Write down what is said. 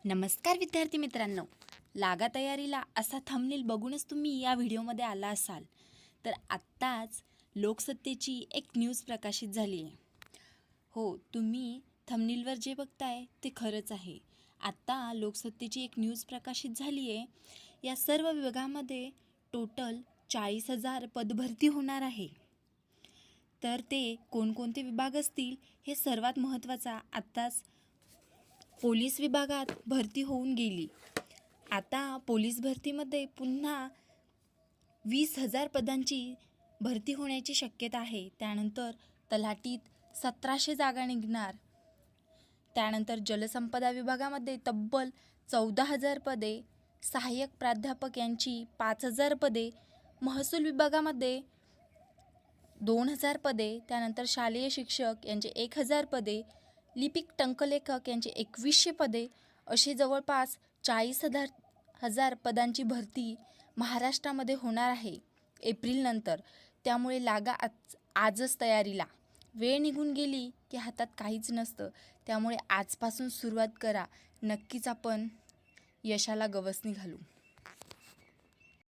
नमस्कार विद्यार्थी मित्रांनो, लागा तयारीला असा थंबनेल बघूनच तुम्ही या व्हिडिओमध्ये आला असाल. तर आत्ताच लोकसत्तेची एक न्यूज प्रकाशित झाली आहे. हो, तुम्ही थंबनेलवर जे बघताय ते खरंच आहे. आत्ता लोकसत्तेची एक न्यूज प्रकाशित झाली आहे. या सर्व विभागामध्ये टोटल 40,000 पदभरती होणार आहे. तर ते कोणकोणते विभाग असतील हे सर्वात महत्त्वाचा. आत्ताच पोलीस विभागात भरती होऊन गेली. आता पोलीस भरतीमध्ये पुन्हा 20,000 पदांची भरती होण्याची शक्यता आहे. त्यानंतर तलाठीत 1,700 जागा निघणार. त्यानंतर जलसंपदा विभागामध्ये तब्बल 14,000 पदे, सहाय्यक प्राध्यापक यांची 5,000 पदे, महसूल विभागामध्ये 2,000 पदे, त्यानंतर शालेय शिक्षक यांचे 1,000 पदे, लिपिक टंकलेखक यांचे 2,100 पदे, अशी जवळपास 40,000 पदांची भरती महाराष्ट्रामध्ये होणार आहे एप्रिलनंतर. त्यामुळे लागा आजच तयारीला. वेळ निघून गेली की हातात काहीच नसतं. त्यामुळे आजपासून सुरुवात करा. नक्कीच आपण यशाला गवसणी घालू.